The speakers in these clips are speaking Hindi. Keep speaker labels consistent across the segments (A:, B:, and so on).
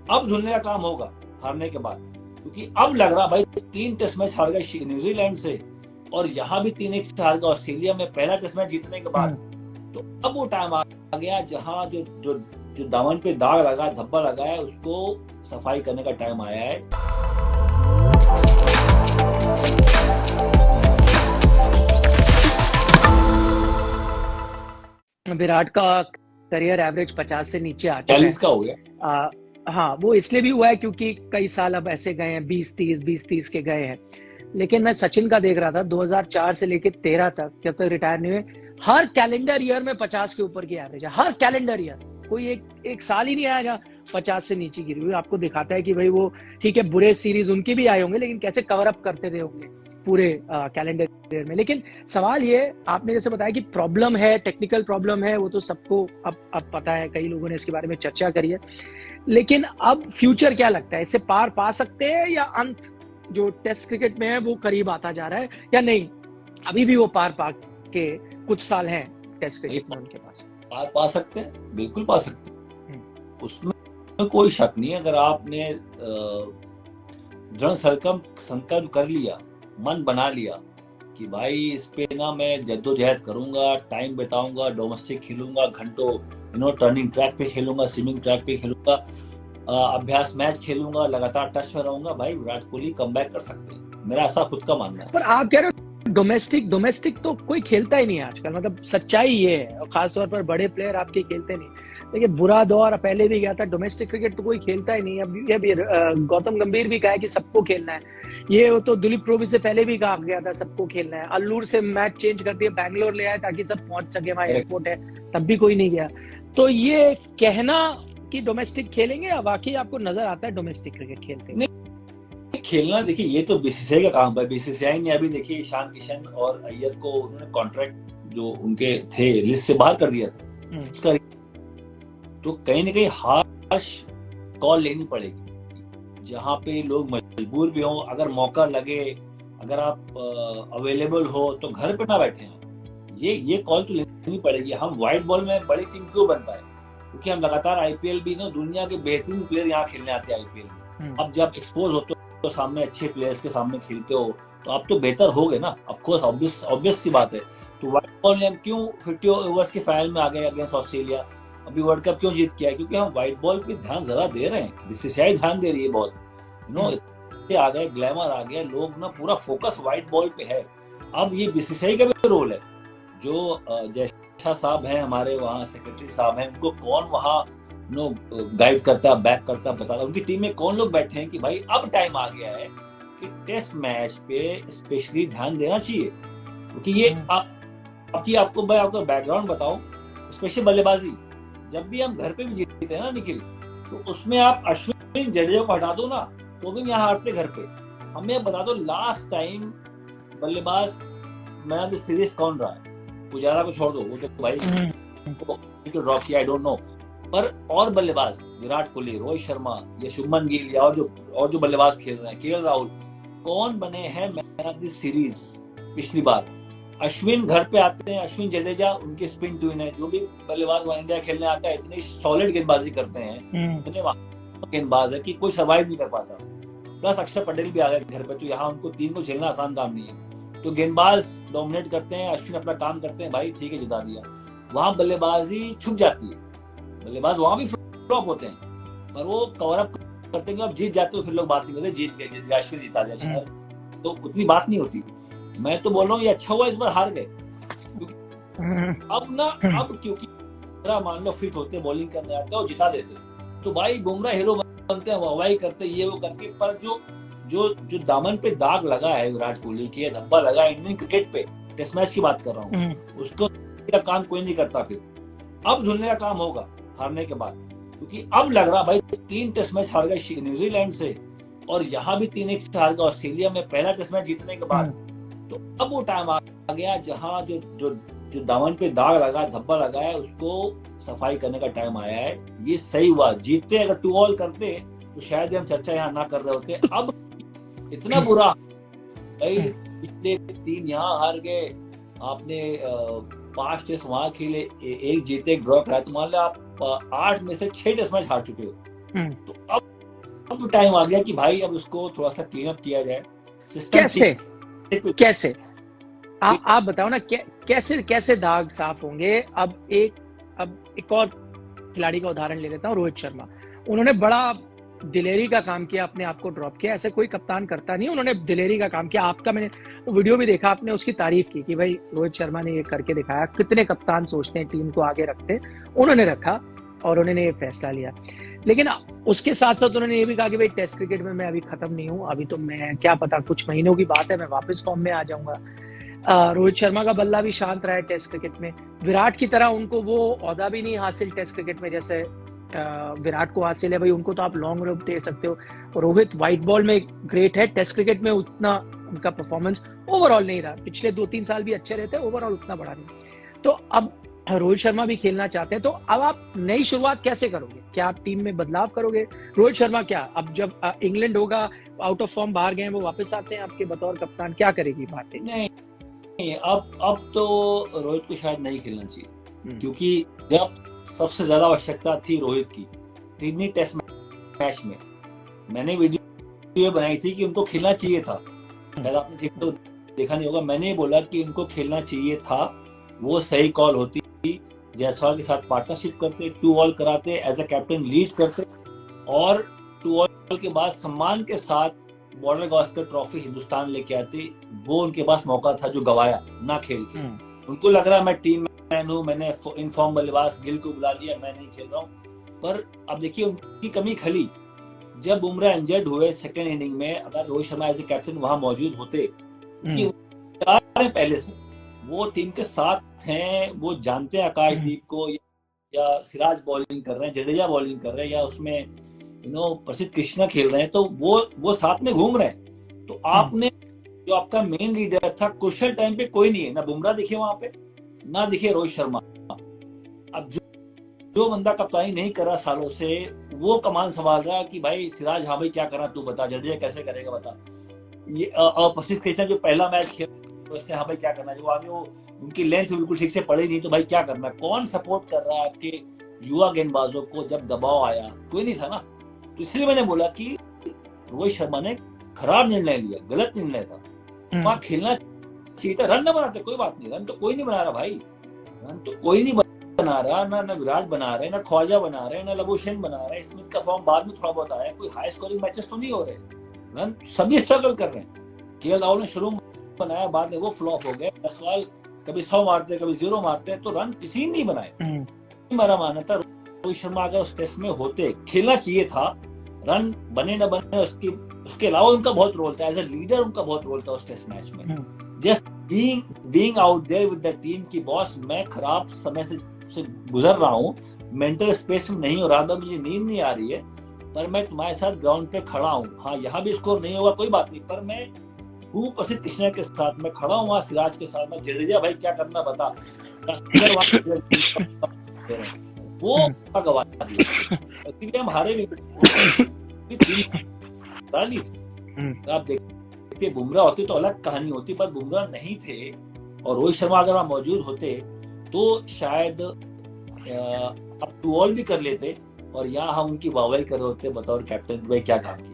A: अब धुलने का काम होगा हारने के बाद, क्योंकि अब लग रहा भाई 3 टेस्ट मैच हार गए न्यूजीलैंड से और यहाँ भी 3-1 से हार गए ऑस्ट्रेलिया में पहला टेस्ट मैच जीतने के बाद। तो अब वो टाइम आ गया जहां जो जो जो दामन पे दाग लगा, धब्बा लगा है, उसको सफाई करने का टाइम आया है।
B: विराट का करियर एवरेज 50 से नीचे आ चुका है।
A: 40 का हो गया।
B: हाँ, वो इसलिए भी हुआ है क्योंकि कई साल अब ऐसे गए हैं, 20-30 के गए हैं। लेकिन मैं सचिन का देख रहा था 2004 से लेके 13 तक, जब तक रिटायर नहीं हुए, हर कैलेंडर ईयर में 50 के ऊपर की एवरेज है। हर कैलेंडर ईयर कोई एक साल ही नहीं आया जहाँ 50 से नीचे गिरी हुई। आपको दिखाता है कि भाई वो ठीक है, बुरे सीरीज उनके भी आए होंगे, लेकिन कैसे कवर अप करते रहे होंगे पूरे कैलेंडर ईयर में। लेकिन सवाल ये, आपने जैसे बताया कि प्रॉब्लम है, टेक्निकल प्रॉब्लम है, वो तो सबको अब पता है, कई लोगों ने इसके बारे में चर्चा करी है। लेकिन अब फ्यूचर क्या लगता है, इससे पार पा सकते हैं या अंत जो टेस्ट क्रिकेट में है वो करीब आता जा रहा है, या नहीं अभी भी वो पार पा के कुछ साल हैं टेस्ट क्रिकेट में उनके पास?
A: पार पा सकते हैं, बिल्कुल पा सकते हैं, उसमें कोई शक नहीं है। अगर आपने दृढ़ संकल्प कर लिया, मन बना लिया कि भाई इस पे ना मैं जद्दोजहद करूंगा, टाइम बिताऊंगा, डोमेस्टिक खेलूंगा घंटों, टर्निंग ट्रैक पे खेलूंगा, स्विमिंग ट्रैक पे खेलूंगा, अभ्यास मैच खेलूंगा, लगातार टच में रहूंगा, भाई विराट कोहली कमबैक कर सकते हैं, मेरा ऐसा खुद का मानना है।
B: पर आप कह रहे हो डोमेस्टिक तो कोई खेलता ही नहीं है आजकल, मतलब सच्चाई ये है, और खासतौर पर बड़े प्लेयर आपके खेलते नहीं। देखिए बुरा दौर पहले भी गया था, डोमेस्टिक क्रिकेट तो कोई खेलता ही नहीं। अब ये भी गौतम गंभीर भी कहा है कि सबको खेलना है, ये तो दिलीप ट्रोवी से पहले भी कहा गया था सबको खेलना है। अल्लूर से मैच चेंज कर दिया, बैंगलोर ले आए ताकि सब पहुंच सके, वहां एयरपोर्ट है, तब भी कोई नहीं गया। तो ये कहना कि डोमेस्टिक खेलेंगे, या वाकई आपको नजर आता है डोमेस्टिक क्रिकेट खेलते हैं?
A: खेलना देखिए ये तो बीसीसीआई का काम है। बीसीसीआई ने अभी देखिए ईशान किशन और अय्यर को उन्होंने कॉन्ट्रैक्ट जो उनके थे लिस्ट से बाहर कर दिया था उसका, तो कहीं ना कहीं हार्श कॉल लेनी पड़ेगी जहां पे लोग मजबूर भी हों, अगर मौका लगे, अगर आप अवेलेबल हो तो घर पे ना बैठे हैं, ये कॉल तो लेनी पड़ेगी। हम व्हाइट बॉल में बड़ी टीम क्यों बन पाए? क्योंकि हम लगातार आईपीएल भी ना, दुनिया के बेहतरीन प्लेयर यहाँ खेलने आते हैं आईपीएल में। अब जब एक्सपोज होते हो तो सामने अच्छे प्लेयर्स के सामने खेलते हो तो आप तो बेहतर हो गए ना, ऑफ कोर्स, ऑब्वियस सी बात है। तो व्हाइट बॉल में हम क्यों 50 ओवर्स के फाइनल में आ गए अगेंस्ट ऑस्ट्रेलिया, अभी वर्ल्ड कप क्यों जीत किया? क्योंकि हम व्हाइट बॉल पे ध्यान ज्यादा दे रहे हैं, बीसीसीआई ध्यान दे रही है बहुत, आ गए, ग्लैमर आ गया, लोग ना पूरा फोकस व्हाइट बॉल पे है। अब ये बीसीसीआई का भी रोल है, जो जैसा साहब हैं हमारे वहाँ सेक्रेटरी साहब हैं, उनको कौन वहाँ गाइड करता है, बैक करता है, बताता है, उनकी टीम में कौन लोग बैठे हैं कि भाई अब टाइम आ गया है कि टेस्ट मैच पे स्पेशली ध्यान देना चाहिए। क्योंकि ये आपको बैकग्राउंड बताऊं, स्पेशल बल्लेबाजी जब भी हम घर पे भी जीतते हैं ना निखिल, तो उसमें आप अश्विन जडेजा को हटा दो ना तो भी यहाँ हारते घर पे। हमें बता दो लास्ट टाइम बल्लेबाज मैन ऑफ द सीरीज कौन रहा है? पुजारा को छोड़ दो, वो तो भाई ड्रॉप किया, आई डोंट नो, पर और बल्लेबाज विराट कोहली, रोहित शर्मा या शुभमन गिल या और जो बल्लेबाज खेल रहे हैं, केएल राहुल, कौन बने हैं मैन ऑफ द सीरीज पिछली बार? अश्विन घर पे आते हैं, अश्विन जडेजा उनके स्पिन ट्विन है, जो भी बल्लेबाज वहां इंडिया खेलने आता है इतनी सॉलिड गेंदबाजी करते हैं, इतने गेंदबाज है कि कोई सर्वाइव नहीं कर पाता। प्लस अक्षर पटेल भी आ गए घर पे, तो यहाँ उनको 3 को झेलना आसान काम नहीं है। तो गेंदबाज डोमिनेट करते हैं, अश्विन अपना काम करते हैं, भाई ठीक है जिता दिया। वहां बल्लेबाजी छुप जाती है, बल्लेबाज वहां भी फ्लॉप होते हैं, पर वो कवर अप करते हैं। अब जीत जाते हो फिर लोग बात नहीं करते, जीत गए अश्विन जिता दिया, तो उतनी बात नहीं होती। मैं तो बोल रहा हूँ ये अच्छा हुआ इस बार हार गए, अब क्योंकि मान लो फिट होते, बॉलिंग करने आते और जिता देते, तो भाई बुमराह हीरो बनते हैं, वाहवाही करते ये वो करके। पर जो दामन पे दाग लगा है विराट कोहली की, धब्बा लगा है इंडियन क्रिकेट पे, टेस्ट मैच की बात कर रहा हूँ, उसको काम कोई नहीं करता। फिर अब धुलने का काम होगा हारने के बाद, क्योंकि अब लग रहा भाई 3 टेस्ट मैच हार गए न्यूजीलैंड से और यहाँ भी 3-1 से हार गए ऑस्ट्रेलिया में पहला टेस्ट मैच जीतने के बाद। तो अब वो टाइम आ गया जहां जो दामन पे दाग लगा, धब्बा लगा है, उसको सफाई करने का टाइम आया है। ये सही हुआ, जीतते अगर 2 ऑल करते तो शायद हम चर्चा यहाँ ना कर रहे होते। अब इतना बुरा भाई, पिछले 3 यहाँ हार गए, आपने 5 टेस्ट वहां खेले, 1 जीते 1 ड्रॉ कराया, तो मान लो आप 8 में से 6 टेस्ट मैच हार चुके हो। तो अब अब टाइम आ गया कि भाई अब उसको थोड़ा सा क्लीन अप किया जाए। सिस्टम
B: कैसे आप बताओ ना, कैसे दाग साफ होंगे? अब एक और खिलाड़ी का उदाहरण ले लेता हूँ, रोहित शर्मा। उन्होंने बड़ा दिलेरी का काम किया, अपने आप को ड्रॉप किया। ऐसे कोई कप्तान करता नहीं, उन्होंने दिलेरी का काम किया। आपका मैंने वो वीडियो भी देखा, आपने उसकी तारीफ की कि भाई रोहित शर्मा ने ये करके दिखाया। कितने कप्तान सोचते हैं टीम को आगे रखते, उन्होंने रखा और उन्होंने ये फैसला लिया। लेकिन उसके साथ साथ उन्होंने ये भी कहा कि भाई टेस्ट क्रिकेट में मैं अभी खत्म नहीं हूँ, अभी तो मैं क्या पता कुछ महीनों की बात है, मैं वापस फॉर्म में आ जाऊंगा। रोहित शर्मा का बल्ला भी शांत रहा है टेस्ट क्रिकेट में। विराट की तरह उनको वो ओहदा भी नहीं हासिल टेस्ट क्रिकेट में जैसे विराट को हासिल है। भाई उनको तो आप लॉन्ग रन दे सकते हो। रोहित व्हाइट बॉल में ग्रेट है, टेस्ट क्रिकेट में उतना उनका परफॉर्मेंस ओवरऑल नहीं रहा। पिछले 2-3 साल भी अच्छे रहते, ओवरऑल उतना बड़ा नहीं। तो अब रोहित शर्मा भी खेलना चाहते हैं, तो अब आप नई शुरुआत कैसे करोगे? क्या आप टीम में बदलाव करोगे? रोहित शर्मा क्या अब जब इंग्लैंड होगा, आउट ऑफ फॉर्म बाहर गए, वो वापस आते हैं आपके बतौर कप्तान, क्या करेगी भारतीय?
A: नहीं, अब तो रोहित को शायद नहीं खेलना चाहिए, क्योंकि जब सबसे ज्यादा आवश्यकता थी रोहित की सिडनी टेस्ट मैच में, मैंने वीडियो बनाई थी कि उनको खेलना चाहिए था। शायद आपने ठीक तो देखा नहीं होगा, मैंने बोला कि उनको खेलना चाहिए था, वो सही कॉल होती। जायसवाल के साथ पार्टनरशिप करते, 2 ऑल कराते, एज अ कैप्टन लीड करते, और 2 ऑल के बाद सम्मान के साथ बॉर्डर गावस्कर ट्रॉफी हिंदुस्तान लेके आते। वो उनके पास मौका था जो गवाया ना खेल के। उनको लग रहा है मैं टीम मैन हूं, मैंने इनफॉर्म बल्लेबाज गिल को बुला लिया, मैं नहीं खेल रहा हूँ। पर अब देखिए उनकी कमी खली जब बुमराह इंजर्ड हुए सेकेंड इनिंग में। अगर Rohit Sharma as a captain वहां मौजूद होते, पहले से वो टीम के साथ हैं, वो जानते हैं आकाशदीप को, या सिराज बॉलिंग कर रहे हैं, जडेजा बॉलिंग कर रहे हैं, या उसमें प्रसिद्ध कृष्णा खेल रहे हैं, तो वो साथ में घूम रहे हैं। तो आपने जो आपका मेन लीडर था, क्रुशियल टाइम पे कोई नहीं है, ना बुमराह दिखे वहां पे, ना दिखे रोहित शर्मा। अब जो बंदा कप्तानी नहीं कर रहा सालों से, वो कमान संभाल रहा है कि भाई सिराज, हाँ भाई क्या करना तू बता, जडेजा कैसे करेगा बता। ये प्रसिद्ध कृष्णा जो पहला मैच खेल, तो उसने हाँ भाई क्या करना, जो आगे वो उनकी लेंथ बिल्कुल ठीक से पड़ी नहीं, तो भाई क्या करना। कौन सपोर्ट कर रहा है आपके युवा गेंदबाजों को? जब दबाव आया कोई नहीं था ना। तो इसलिए मैंने बोला कि रोहित शर्मा ने खराब निर्णय लिया, गलत निर्णय था। वहां खेलना चाहिए था। रन न बनाते कोई बात नहीं, रन तो कोई नहीं बना रहा भाई, रन तो कोई नहीं बना रहा, ना विराट बना रहे, ना ख्वाजा बना रहे, ना लबुशेन बना रहे। स्मिथ का फॉर्म बाद में थोड़ा बहुत आया, कोई हाई स्कोरिंग मैचेस तो नहीं हो रहे, रन सभी स्ट्रगल कर रहे हैं। केएल राहुल ने शुरू बनाया, बाद में वो फ्लॉप हो गए। जायसवाल कभी 100 मारते, कभी 0 मारते, तो रन किसी ने नहीं बनाए। मेरा मानना था रोहित शर्मा अगर उस टेस्ट में होते, खेलना चाहिए था। रन बने न बने उसके अलावा उनका बहुत रोल था, एज ए लीडर उनका बहुत रोल था उस टेस्ट मैच में। Just being out there with the team की बॉस, मैं खराब समय से गुजर रहा हूँ, मेंटल स्पेस में नहीं हो रहा था, मुझे नींद नहीं आ रही है, पर मैं तुम्हारे साथ ग्राउंड पे खड़ा हूँ। हाँ, यहाँ भी स्कोर नहीं होगा कोई बात नहीं, पर मैं प्रसिद्ध कृष्णा के साथ मैं खड़ा हूँ, वहां सिराज के साथ मैं, जडेजा भाई क्या करना बता, वो गवा दिया, हम हारे भी। आप देखिए बुमराह होते तो अलग कहानी होती, पर बुमराह नहीं थे, और रोहित शर्मा अगर वहां मौजूद होते तो शायद अब 2 ऑल भी कर लेते, और यहाँ हम उनकी वाहवाही कर रहे होते बतौर कैप्टन, भाई क्या काम किया।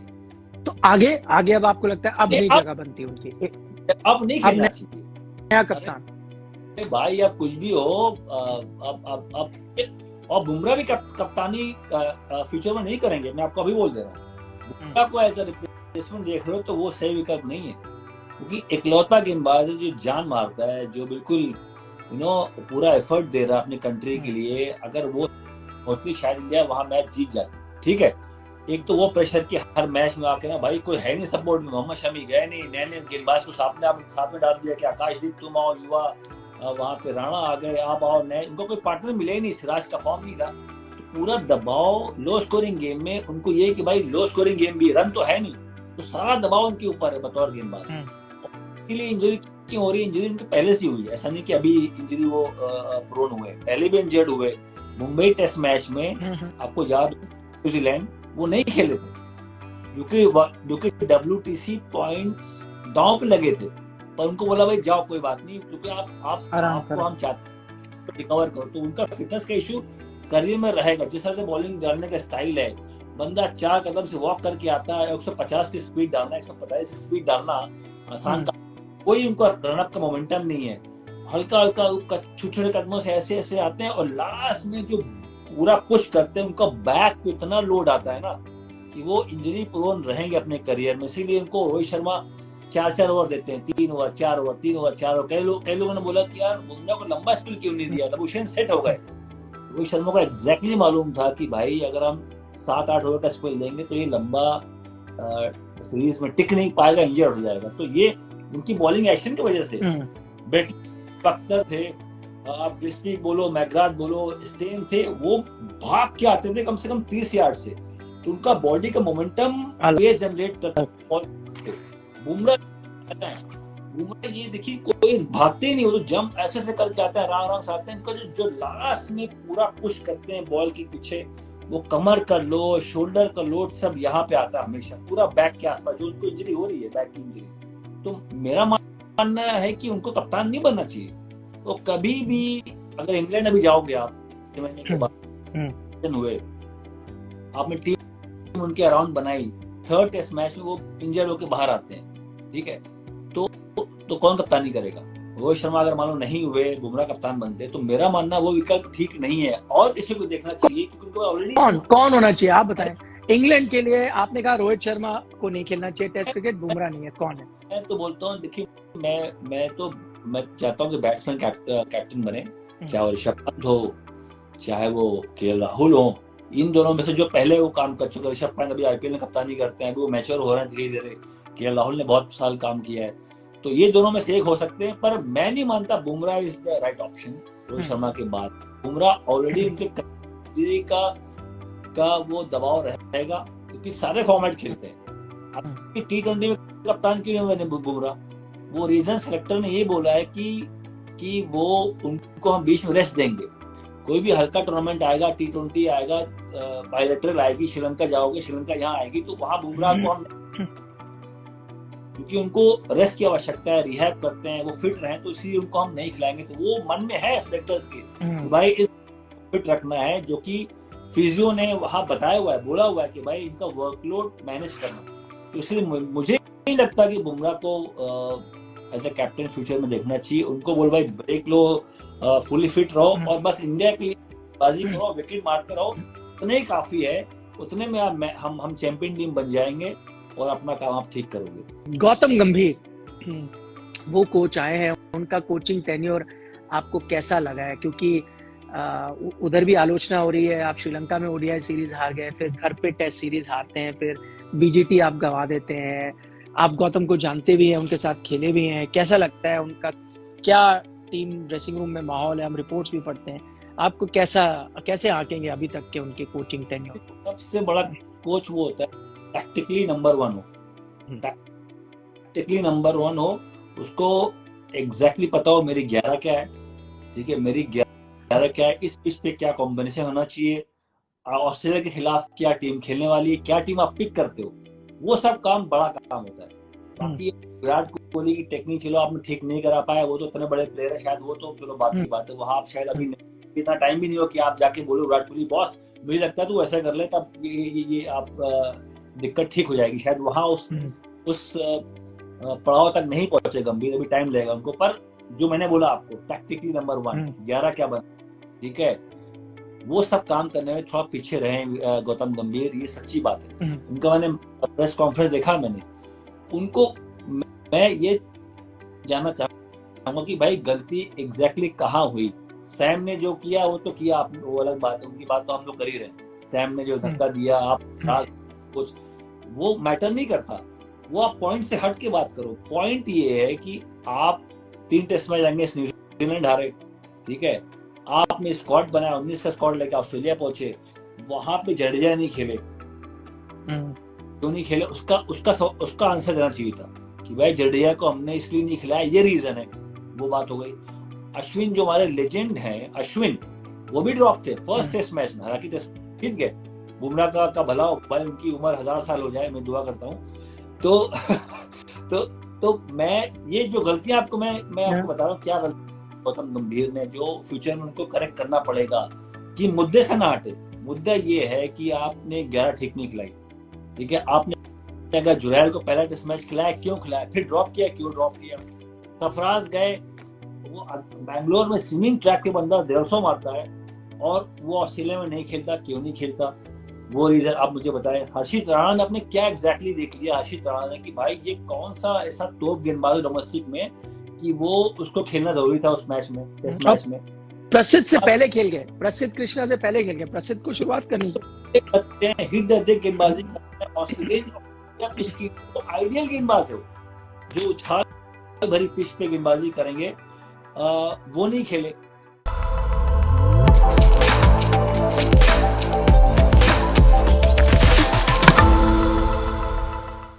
B: तो आगे अब आपको लगता है अब नई जगह बनती है उनकी, अब नहीं खेलना चाहिए नया कप्तान?
A: भाई अब कुछ भी हो, अब और बुमराह भी कप्तानी फ्यूचर में नहीं करेंगे, मैं आपको अभी बोल दे रहा हूँ। बुमराह को एज अ रिप्लेसमेंट देख रहे हो तो वो सही विकल्प नहीं है, क्योंकि इकलौता गेंदबाज है जो जान मारता है, जो बिल्कुल पूरा एफर्ट दे रहा है अपनी कंट्री के लिए। अगर वो होती शायद इंडिया वहां मैच जीत जाए, ठीक है। एक तो वो प्रेशर की हर मैच में आके ना भाई कोई है नहीं सपोर्ट में, मोहम्मद शमी गए नहीं, नए गेंदबाज को साथ में डाल दिया कि आकाशदीप तुम आओ, युवा वहां पे राणा आ गए, आप आओ नए, उनको कोई पार्टनर मिले ही नहीं, सिराज का फॉर्म नहीं था। तो पूरा दबाव लो स्कोरिंग गेम में, उनको ये कि भाई लो स्कोरिंग गेम भी, रन तो है नहीं, तो सारा दबाव उनके ऊपर है बतौर गेंदबाज। इसलिए इंजरी क्यों हो रही है? इंजरी उनके पहले से हुई है, ऐसा नहीं कि अभी इंजरी वो प्रोन हुए, पहले भी इंजर्ड हुए। मुंबई टेस्ट मैच में आपको याद, न्यूजीलैंड वो नहीं खेले थे, जो कि WTC पॉइंट्स दांव पे लगे थे, पर उनको बोला भाई जाओ कोई बात नहीं, क्योंकि आपको हम चाहते रिकवर करो। तो उनका फिटनेस का इशू करियर में रहेगा, जिस तरह से बॉलिंग डालने का स्टाइल है, बंदा 4 कदम से वॉक करके आता है, 150 की स्पीड डालना, 145 की स्पीड डालना आसान काम, कोई उनका रनअप का मोमेंटम नहीं है, हल्का हल्का छोटे छोटे कदमों से ऐसे ऐसे आते हैं और लास्ट में जो पूरा पुश करते हैं उनका बैक पे इतना लोड आता है ना कि वो इंजरी प्रोन रहेंगे अपने करियर में। इसीलिए उनको रोहित शर्मा 4-4 ओवर देते हैं, 3 ओवर 4 ओवर 3 ओवर 4 ओवर। कई लोगों ने बोला कि यार बुमराह को लंबा स्पेल क्यों नहीं दिया, तब उसे सेट हो गए। रोहित शर्मा को एग्जैक्टली मालूम था कि भाई अगर हम 7-8 ओवर का स्पेल देंगे तो ये लंबा सीरीज में टिक नहीं पाएगा, इंजर्ड हो जाएगा। तो ये उनकी बॉलिंग एक्शन की वजह से बेट पक्तर थे, आप क्रिस्पी बोलो, मैकग्राथ बोलो, स्टेन थे, वो भाग के आते थे कम से कम 30 यार्ड से, तो उनका बॉडी का मोमेंटम ये जनरेट करता है। बुमराह ये देखिए कोई भागते ही नहीं, वो तो जंप ऐसे ऐसे करके आता है, आराम से आते हैं। इनका जो लास्ट में पूरा पुश करते हैं बॉल के पीछे, वो कमर का लोड, शोल्डर का लोड सब यहाँ पे आता है हमेशा, पूरा बैक के आसपास जो उनको इंजरी हो रही है, बैक की इंजरी। तो मेरा मानना है कि उनको कप्तान नहीं बनना चाहिए। तो कभी भी अगर इंग्लैंड अभी जाओगे आप 6 महीने के बाद हुए, आपने टीम उनके अराउंड बनाई, 3rd टेस्ट मैच में वो इंजर्ड होकर बाहर आते हैं, ठीक है, तो कौन कप्तानी करेगा? रोहित शर्मा अगर मान लो नहीं हुए, बुमराह कप्तान बनते, तो मेरा मानना वो विकल्प ठीक नहीं है और इसलिए को देखना चाहिए क्योंकि उनको ऑलरेडी
B: कौन होना चाहिए आप बताएं। इंग्लैंड के लिए आपने कहा रोहित शर्मा को नहीं खेलना चाहिए टेस्ट क्रिकेट, बुमराह नहीं है, कौन है?
A: मैं तो बोलता हूँ, देखिए मैं चाहता हूँ कि बैट्समैन कैप्टन बने, चाहे वो ऋषभ पंत हो, चाहे वो केएल राहुल हो। इन दोनों में से जो पहले वो काम कर चुके, ऋषभ पंत अभी आईपीएल में कप्तानी करते हैं, वो मैच्योर हो रहे हैं धीरे धीरे, केएल राहुल ने बहुत साल काम किया है, तो ये दोनों में से एक हो सकते हैं। पर मैं नहीं मानता Bumrah is the right option Rohit Sharma के बाद। बुमराह ऑलरेडी उनके इंजरी का वो दबाव रहेगा क्योंकि सारे फॉर्मेट खेलते हैं। अब T20 में कप्तान क्यों नहीं बने बुमराह? वो रीजन सेलेक्टर ने ये बोला है कि वो उनको हम बीच में रेस्ट देंगे। कोई भी हल्का टूर्नामेंट आएगा, T20 आएगा, बायलैटरल आएगी, श्रीलंका जाओगे, श्रीलंका यहाँ आएगी, तो वहां बुमराह को हम, क्योंकि उनको रेस्ट की आवश्यकता है, रिहैब करते हैं, वो फिट रहे, तो इसलिए उनको हम नहीं खिलाएंगे। तो वो मन में है सेलेक्टर्स के, तो भाई इस फिट रखना है, जो कि फिजियो ने वहां बताया हुआ है, बोला हुआ है कि भाई इनका वर्कलोड मैनेज करना। तो इसलिए मुझे नहीं लगता कि बुमराह को एज ए कैप्टन फ्यूचर में देखना चाहिए। उनको बोल भाई ब्रेक लो, फुली फिट रहो और बस इंडिया के लिए बाजी करो, विकेट मारते रहो, उतने ही काफी है। उतने में हम चैंपियन टीम बन जाएंगे और अपना काम आप ठीक करोगे।
B: गौतम गंभीर वो कोच आए हैं, उनका कोचिंग टेन्योर आपको कैसा लगा है? क्योंकि उधर भी आलोचना हो रही है, आप श्रीलंका में ओडीआई सीरीज हार गए, फिर घर पे टेस्ट सीरीज हारते हैं, फिर बीजीटी आप गंवा देते हैं। आप गौतम को जानते भी हैं, उनके साथ खेले भी हैं, कैसा लगता है उनका क्या टीम ड्रेसिंग रूम में माहौल है? हम रिपोर्ट्स भी पढ़ते हैं, आपको कैसे आंकेंगे अभी तक के उनके कोचिंग टेन्योर?
A: सबसे बड़ा कोच वो होता है टैक्टिकली नंबर 1 हो, टैक्टिकली नंबर 1 हो, उसको एग्जैक्टली पता हो मेरी 11 क्या है, ठीक है, मेरी 11 क्या है, इस पिच पे क्या कॉम्बिनेशन होना चाहिए, ऑस्ट्रेलिया के खिलाफ क्या टीम खेलने वाली है, क्या टीम आप पिक करते हो, वो सब काम बड़ा काम होता है। बाकी विराट कोहली की टेक्निक चलो आपने ठीक नहीं करा पाया, वो तो इतने बड़े प्लेयर है, शायद वो तो चलो बात की बात है, वहां आप शायद अभी इतना टाइम भी नहीं हो कि आप जाके बोलो विराट कोहली बॉस मुझे लगता है तू ऐसा कर ले, तब ये आप दिक्कत ठीक हो जाएगी। शायद वहां उस पड़ाव तक नहीं पहुंचे गंभीर, अभी टाइम लगेगा उनको। पर जो मैंने बोला आपको टैक्टिकली नंबर 1, 11 क्या बन, ठीक है, वो सब काम करने में थोड़ा पीछे रहे गौतम गंभीर, ये सच्ची बात है। उनका मैंने प्रेस कॉन्फ्रेंस देखा, मैंने उनको, मैं ये जानना चाहूंगा कि भाई गलती एग्जैक्टली कहाँ हुई। सैम ने जो किया वो तो किया, आप वो अलग बात है, उनकी बात तो हम लोग कर ही रहे। सैम ने जो धक्का दिया, आप कुछ वो मैटर नहीं करता, वो आप पॉइंट से हट के बात करो। पॉइंट ये है कि आप 3 टेस्ट मैच अगेंस्ट न्यूजीलैंड हारे, ठीक है, आपने स्क्वाड बनाया, 19 का स्क्वाड लेकर ऑस्ट्रेलिया पहुंचे, वहां पे जडेजा नहीं खेले, क्यों नहीं खेले, उसका आंसर देना चाहिए था कि भाई जडेजा को हमने इसलिए नहीं खिलाया, ये रीजन है, वो बात हो गई। अश्विन जो हमारे लेजेंड हैं, अश्विन वो भी ड्रॉप थे फर्स्ट टेस्ट मैच में, हालांकि टेस्ट जीत गए। बुमराह का भला हो भाई, उनकी उम्र 1000 साल हो जाए, मैं दुआ करता हूँ। तो मैं ये जो गलतियां आपको मैं आपको बता रहा हूँ, क्या गलती गौतम गंभीर ने, जो फ्यूचर में उनको करेक्ट करना पड़ेगा कि मुद्दे से ना हटे। मुद्दा ये है कि आपने 11 ठीक नहीं खिलाई, ठीक है। आपने अगर जुरैल को पहला टेस्ट मैच खिलाया, क्यों खिलाया, फिर ड्रॉप किया, क्यों ड्रॉप किया। सरफराज गए, वो बैंगलोर में स्विमिंग ट्रैक पे बंदा 150 मारता है और वो ऑस्ट्रेलिया में नहीं खेलता, क्यों नहीं खेलता, वो रीजन आप मुझे बताएं। हर्षित राणा ने अपने क्या एग्जैक्टली देख लिया हर्षित राणा ने कि भाई ये कौन सा ऐसा टॉप गेंदबाज है डोमेस्टिक में कि वो उसको खेलना जरूरी था उस मैच में, टेस्ट मैच में।
B: प्रसिद्ध से पहले खेल गए, प्रसिद्ध कृष्णा से पहले खेल गए, प्रसिद्ध को शुरुआत करनी चाहिए।
A: हिट द डे गेंदबाजी ऑस्ट्रेलिया पिच की तो आइडियल गेंदबाज है जो उछाल भरी पिच पे गेंदबाजी करेंगे, वो नहीं खेले।